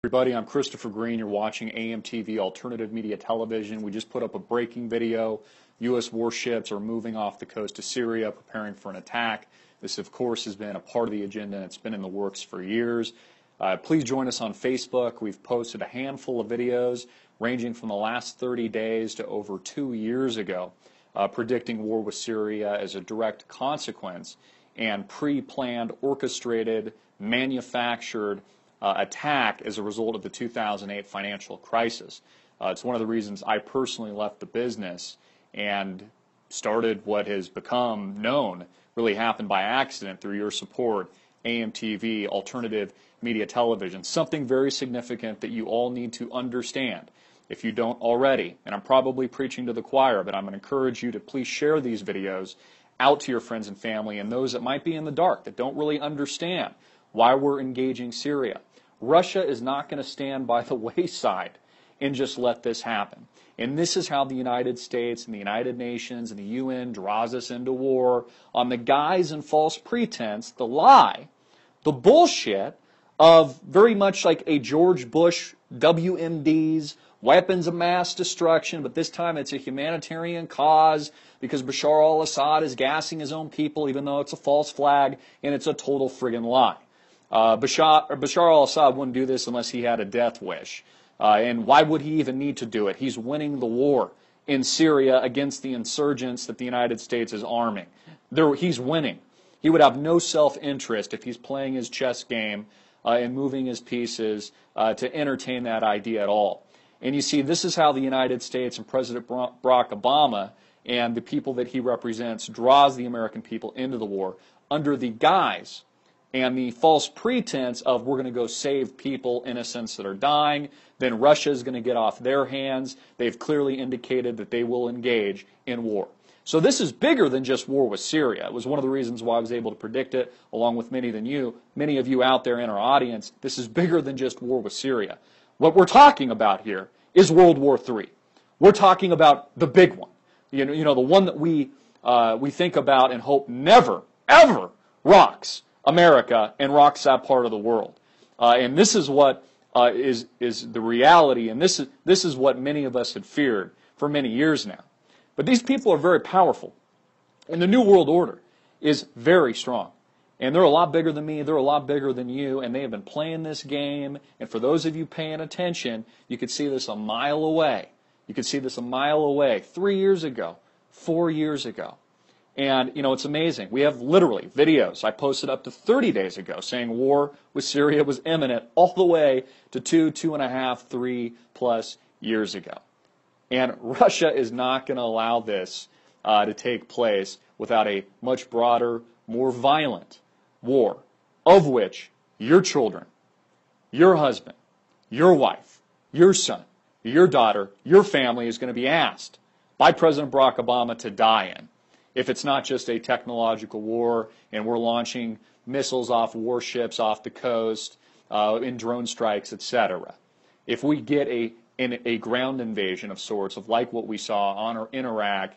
Everybody, I'm Christopher Green. You're watching AMTV Alternative Media Television. We just put up a breaking video. U.S. warships are moving off the coast of Syria, preparing for an attack. This, of course, has been a part of the agenda, and it's been in the works for years. Please join us on Facebook. We've posted a handful of videos ranging from the last 30 days to over 2 years ago, predicting war with Syria as a direct consequence and pre-planned, orchestrated, manufactured attack as a result of the 2008 financial crisis. It's one of the reasons I personally left the business and started what has become known, really happened by accident through your support, AMTV, Alternative Media Television. Something very significant that you all need to understand if you don't already. And I'm probably preaching to the choir, but I'm going to encourage you to please share these videos out to your friends and family and those that might be in the dark, that don't really understand why we're engaging Syria. Russia is not going to stand by the wayside and just let this happen. And this is how the United States and the United Nations and the UN draws us into war on the guise and false pretense, the lie, the bullshit of very much like a George Bush WMD's weapons of mass destruction, but this time it's a humanitarian cause because Bashar al-Assad is gassing his own people even though it's a false flag and it's a total friggin' lie. Bashar al-Assad wouldn't do this unless he had a death wish. And why would he even need to do it? He's winning the war in Syria against the insurgents that the United States is arming. He's winning. He would have no self-interest if he's playing his chess game and moving his pieces to entertain that idea at all. And you see, this is how the United States and President Barack Obama and the people that he represents draws the American people into the war under the guise and the false pretense of we're going to go save people, innocents that are dying, then Russia is going to get off their hands. They've clearly indicated that they will engage in war. So this is bigger than just war with Syria. It was one of the reasons why I was able to predict it, along with many of you out there in our audience. This is bigger than just war with Syria. What we're talking about here is World War III. We're talking about the big one. You know, the one that we think about and hope never, ever rocks America and rocks that part of the world. And this is what is the reality, and this is what many of us had feared for many years now. But these people are very powerful, and the New World Order is very strong. And they're a lot bigger than me, they're a lot bigger than you, and they have been playing this game. And for those of you paying attention, you could see this a mile away. You could see this a mile away 3 years ago, 4 years ago. And, you know, it's amazing. We have literally videos I posted up to 30 days ago saying war with Syria was imminent all the way to 2.5, 3+ years ago. And Russia is not going to allow this to take place without a much broader, more violent war, of which your children, your husband, your wife, your son, your daughter, your family is going to be asked by President Barack Obama to die in. If it's not just a technological war and we're launching missiles off warships off the coast, in drone strikes, etc. If we get a ground invasion of sorts, of like what we saw in Iraq,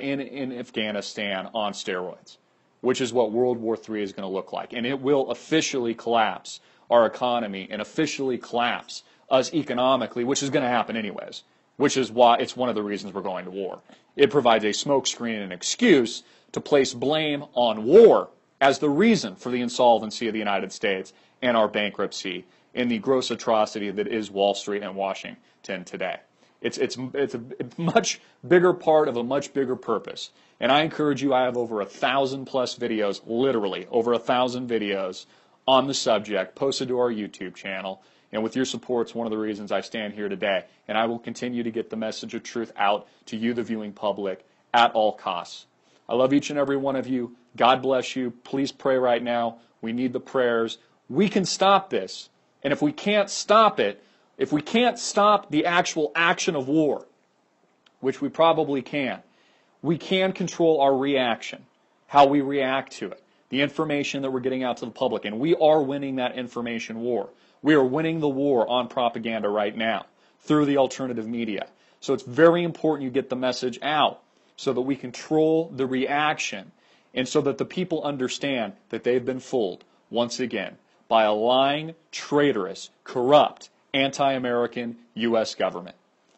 in Afghanistan on steroids, which is what World War III is going to look like. And it will officially collapse our economy and officially collapse us economically, which is going to happen anyways, which is why it's one of the reasons we're going to war. It provides a smokescreen and an excuse to place blame on war as the reason for the insolvency of the United States and our bankruptcy and the gross atrocity that is Wall Street and Washington today. It's a much bigger part of a much bigger purpose. And I encourage you, I have over 1,000+ videos, literally over 1,000 videos on the subject posted to our YouTube channel. And with your support, it's one of the reasons I stand here today. And I will continue to get the message of truth out to you, the viewing public, at all costs. I love each and every one of you. God bless you. Please pray right now. We need the prayers. We can stop this. And if we can't stop it, if we can't stop the actual action of war, which we probably can control our reaction, how we react to it, the information that we're getting out to the public. And we are winning that information war. We are winning the war on propaganda right now through the alternative media. So it's very important you get the message out so that we control the reaction and so that the people understand that they've been fooled once again by a lying, traitorous, corrupt, anti-American U.S. government.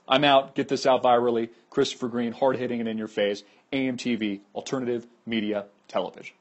I'm out. Get this out virally. Christopher Green, hard-hitting and in your face. AMTV, Alternative Media Television.